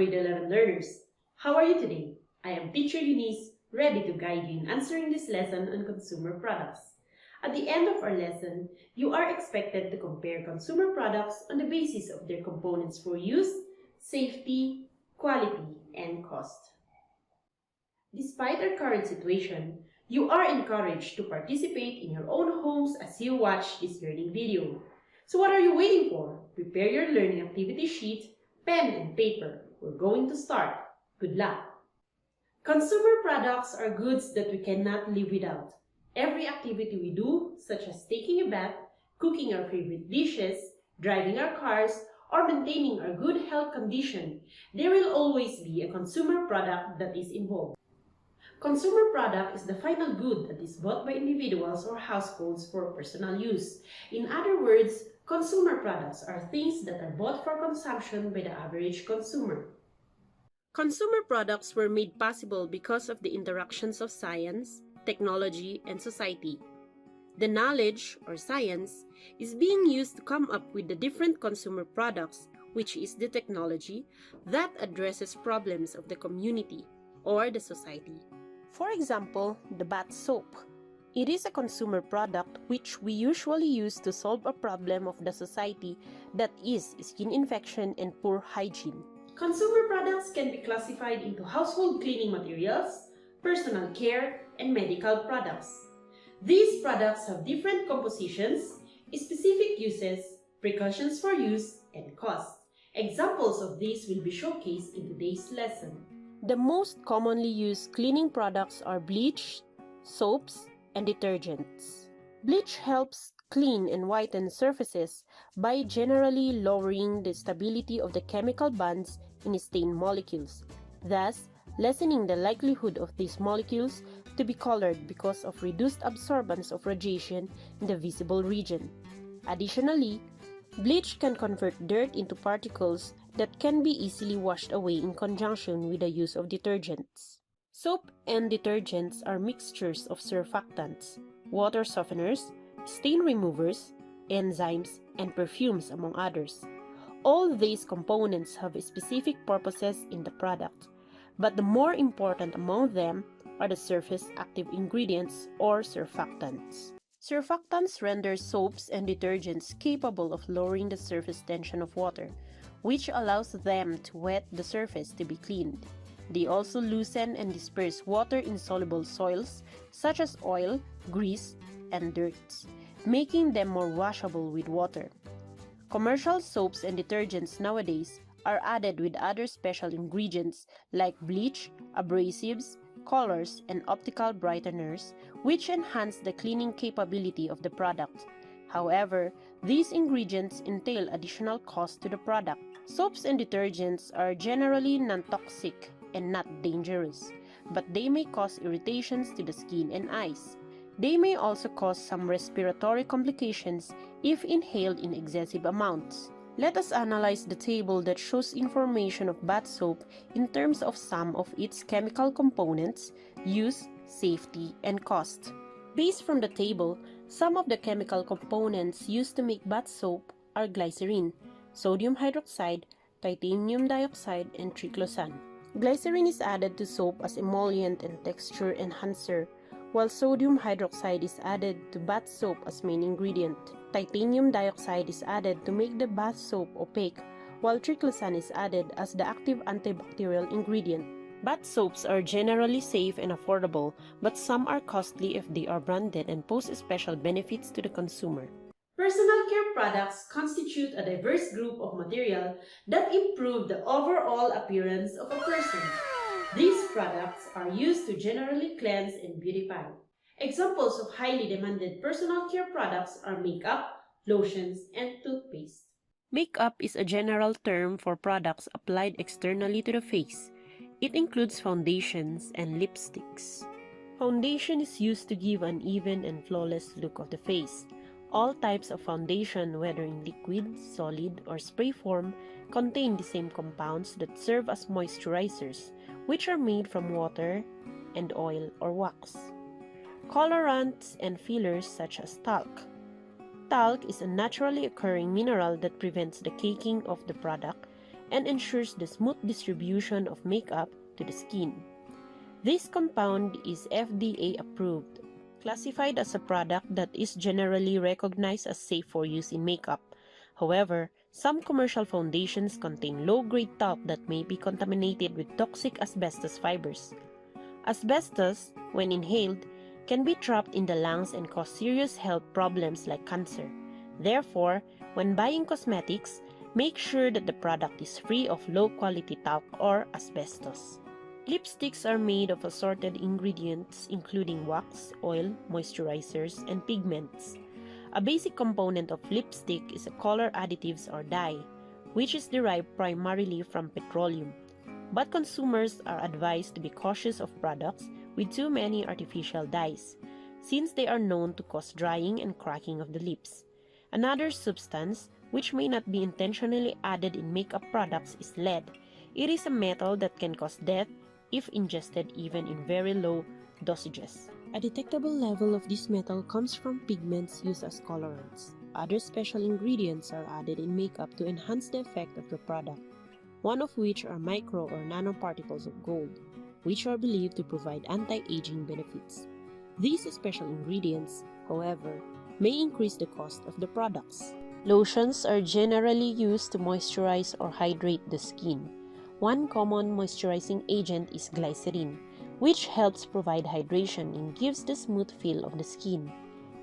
grade 11 learners. How are you today? I am teacher Eunice, ready to guide you in answering this lesson on consumer products. At the end of our lesson, you are expected to compare consumer products on the basis of their components for use, safety, quality, and cost. Despite our current situation, you are encouraged to participate in your own homes as you watch this learning video. So what are you waiting for? Prepare your learning activity sheet, pen and paper. We're going to start. Good luck! Consumer products are goods that we cannot live without. Every activity we do, such as taking a bath, cooking our favorite dishes, driving our cars, or maintaining our good health condition, there will always be a consumer product that is involved. Consumer product is the final good that is bought by individuals or households for personal use. In other words, consumer products are things that are bought for consumption by the average consumer. Consumer products were made possible because of the interactions of science, technology, and society. The knowledge, or science, is being used to come up with the different consumer products, which is the technology that addresses problems of the community or the society. For example, the bath soap. It is a consumer product which we usually use to solve a problem of the society, that is skin infection and poor hygiene. Consumer products can be classified into household cleaning materials, personal care, and medical products. These products have different compositions, specific uses, precautions for use, and cost. Examples of these will be showcased in today's lesson. The most commonly used cleaning products are bleach, soaps, and detergents. Bleach helps clean and whiten surfaces by generally lowering the stability of the chemical bonds in stain molecules, thus lessening the likelihood of these molecules to be colored because of reduced absorbance of radiation in the visible region. Additionally, bleach can convert dirt into particles that can be easily washed away in conjunction with the use of detergents. Soap and detergents are mixtures of surfactants, water softeners, stain removers, enzymes, and perfumes, among others. All these components have specific purposes in the product, but the more important among them are the surface active ingredients or surfactants. Surfactants render soaps and detergents capable of lowering the surface tension of water, which allows them to wet the surface to be cleaned. They also loosen and disperse water-insoluble soils such as oil, grease, and dirt, making them more washable with water. Commercial soaps and detergents nowadays are added with other special ingredients like bleach, abrasives, colors, and optical brighteners, which enhance the cleaning capability of the product. However, these ingredients entail additional cost to the product. Soaps and detergents are generally non-toxic and not dangerous, but they may cause irritations to the skin and eyes. They may also cause some respiratory complications if inhaled in excessive amounts. Let us analyze the table that shows information of bath soap in terms of some of its chemical components, use, safety, and cost. Based from the table, some of the chemical components used to make bath soap are glycerin, sodium hydroxide, titanium dioxide, and triclosan. Glycerin is added to soap as emollient and texture enhancer, while sodium hydroxide is added to bath soap as main ingredient. Titanium dioxide is added to make the bath soap opaque, while triclosan is added as the active antibacterial ingredient. Bath soaps are generally safe and affordable, but some are costly if they are branded and pose special benefits to the consumer. Personal care products constitute a diverse group of material that improve the overall appearance of a person. These products are used to generally cleanse and beautify. Examples of highly demanded personal care products are makeup, lotions, and toothpaste. Makeup is a general term for products applied externally to the face. It includes foundations and lipsticks. Foundation is used to give an even and flawless look of the face. All types of foundation, whether in liquid, solid, or spray form, contain the same compounds that serve as moisturizers, which are made from water and oil or wax. Colorants and fillers such as talc. Talc is a naturally occurring mineral that prevents the caking of the product and ensures the smooth distribution of makeup to the skin. This compound is FDA approved, classified as a product that is generally recognized as safe for use in makeup. However, some commercial foundations contain low-grade talc that may be contaminated with toxic asbestos fibers. Asbestos, when inhaled, can be trapped in the lungs and cause serious health problems like cancer. Therefore, when buying cosmetics, make sure that the product is free of low-quality talc or asbestos. Lipsticks are made of assorted ingredients including wax, oil, moisturizers, and pigments. A basic component of lipstick is a color additives or dye, which is derived primarily from petroleum. But consumers are advised to be cautious of products with too many artificial dyes, since they are known to cause drying and cracking of the lips. Another substance, which may not be intentionally added in makeup products, is lead. It is a metal that can cause death if ingested even in very low dosages. A detectable level of this metal comes from pigments used as colorants. Other special ingredients are added in makeup to enhance the effect of the product, one of which are micro or nanoparticles of gold, which are believed to provide anti-aging benefits. These special ingredients, however, may increase the cost of the products. Lotions are generally used to moisturize or hydrate the skin. One common moisturizing agent is glycerin, which helps provide hydration and gives the smooth feel of the skin.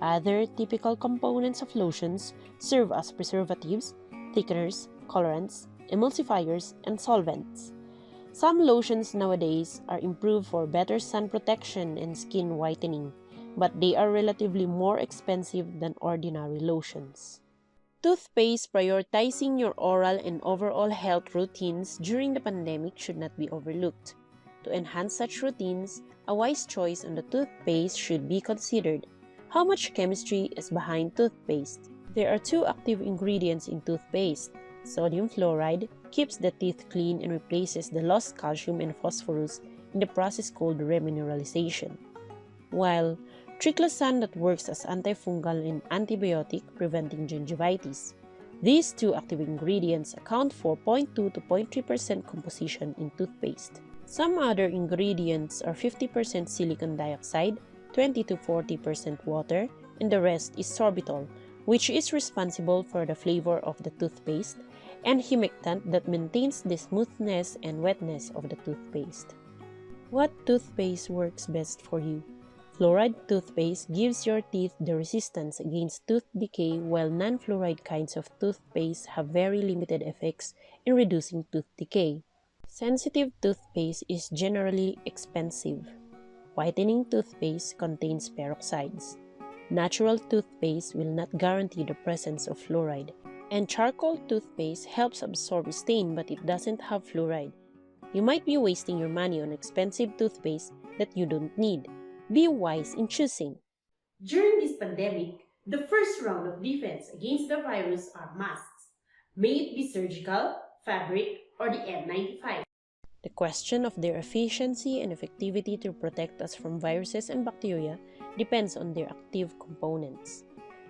Other typical components of lotions serve as preservatives, thickeners, colorants, emulsifiers, and solvents. Some lotions nowadays are improved for better sun protection and skin whitening, but they are relatively more expensive than ordinary lotions. Toothpaste. Prioritizing your oral and overall health routines during the pandemic should not be overlooked. To enhance such routines, a wise choice on the toothpaste should be considered. How much chemistry is behind toothpaste? There are two active ingredients in toothpaste. Sodium fluoride keeps the teeth clean and replaces the lost calcium and phosphorus in the process called remineralization, while triclosan that works as antifungal and antibiotic preventing gingivitis. These two active ingredients account for 0.2 to 0.3% composition in toothpaste. Some other ingredients are 50% silicon dioxide, 20 to 40% water, and the rest is sorbitol, which is responsible for the flavor of the toothpaste, and humectant that maintains the smoothness and wetness of the toothpaste. What toothpaste works best for you? Fluoride toothpaste gives your teeth the resistance against tooth decay, while non-fluoride kinds of toothpaste have very limited effects in reducing tooth decay. Sensitive toothpaste is generally expensive. Whitening toothpaste contains peroxides. Natural toothpaste will not guarantee the presence of fluoride. And charcoal toothpaste helps absorb stain, but it doesn't have fluoride. You might be wasting your money on expensive toothpaste that you don't need. Be wise in choosing. During this pandemic, the first round of defense against the virus are masks, may it be surgical, fabric, or the N95. The question of their efficiency and effectivity to protect us from viruses and bacteria depends on their active components.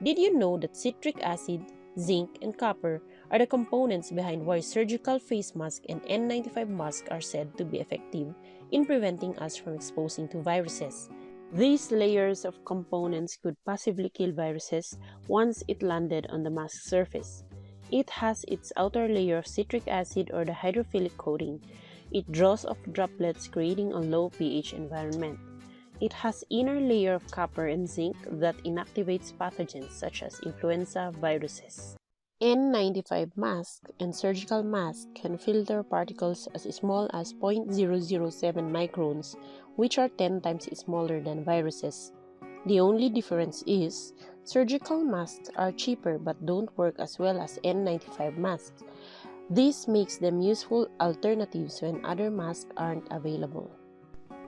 Did you know that citric acid, zinc, and copper are the components behind why surgical face mask and N95 mask are said to be effective in preventing us from exposing to viruses? These layers of components could possibly kill viruses once it landed on the mask surface. It has its outer layer of citric acid or the hydrophilic coating. It draws off droplets, creating a low pH environment. It has inner layer of copper and zinc that inactivates pathogens such as influenza viruses. N95 mask and surgical mask can filter particles as small as 0.007 microns, which are 10 times smaller than viruses. The only difference is, surgical masks are cheaper but don't work as well as N95 masks. This makes them useful alternatives when other masks aren't available.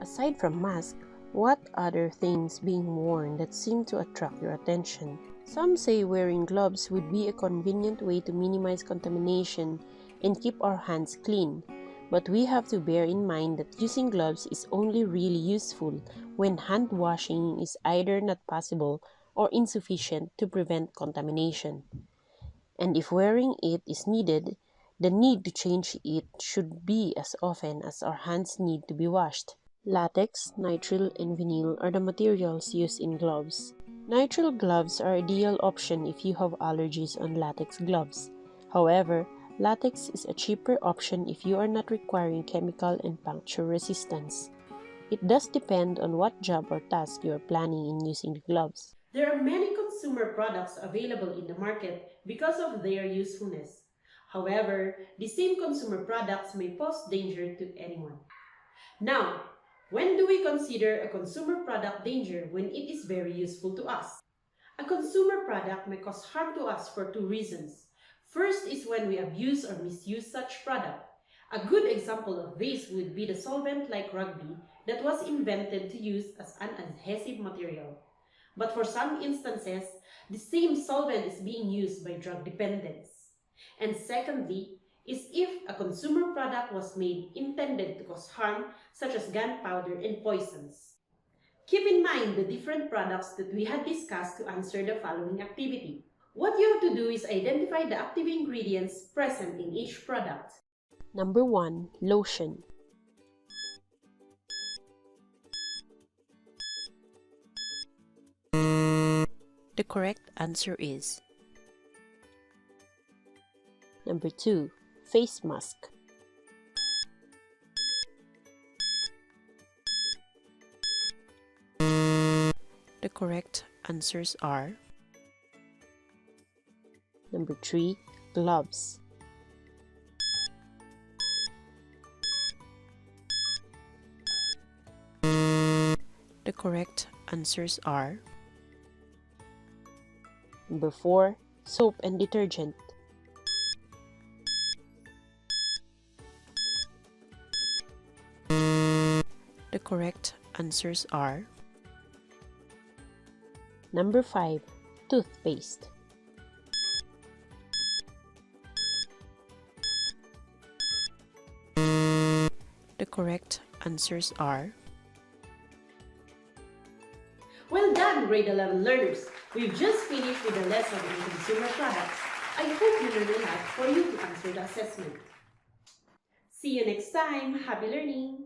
Aside from masks, what other things being worn that seem to attract your attention? Some say wearing gloves would be a convenient way to minimize contamination and keep our hands clean. But we have to bear in mind that using gloves is only really useful when hand washing is either not possible or insufficient to prevent contamination. And if wearing it is needed, The need to change it should be as often as our hands need to be washed. Latex, nitrile, and vinyl are the materials used in gloves. Nitrile gloves are an ideal option if you have allergies on latex gloves. However, latex is a cheaper option if you are not requiring chemical and puncture resistance. It does depend on what job or task you are planning in using the gloves. There are many consumer products available in the market because of their usefulness. However, the same consumer products may pose danger to anyone. Now, when do we consider a consumer product danger when it is very useful to us? A consumer product may cause harm to us for two reasons. First is when we abuse or misuse such product. A good example of this would be the solvent like rugby that was invented to use as an adhesive material. But for some instances, the same solvent is being used by drug dependents. And secondly, is if a consumer product was made intended to cause harm, such as gunpowder and poisons. Keep in mind the different products that we had discussed to answer the following activity. What you have to do is identify the active ingredients present in each product. Number 1. Lotion. The correct answer is Number 2. Face mask. The correct answers are Number 3. Gloves. The correct answers are Number 4. Soap and detergent. The correct answers are Number 5. Toothpaste. The correct answers are Well done, grade 11 learners! We've just finished with the lesson on consumer products. I hope you learned enough for you to answer the assessment. See you next time. Happy learning!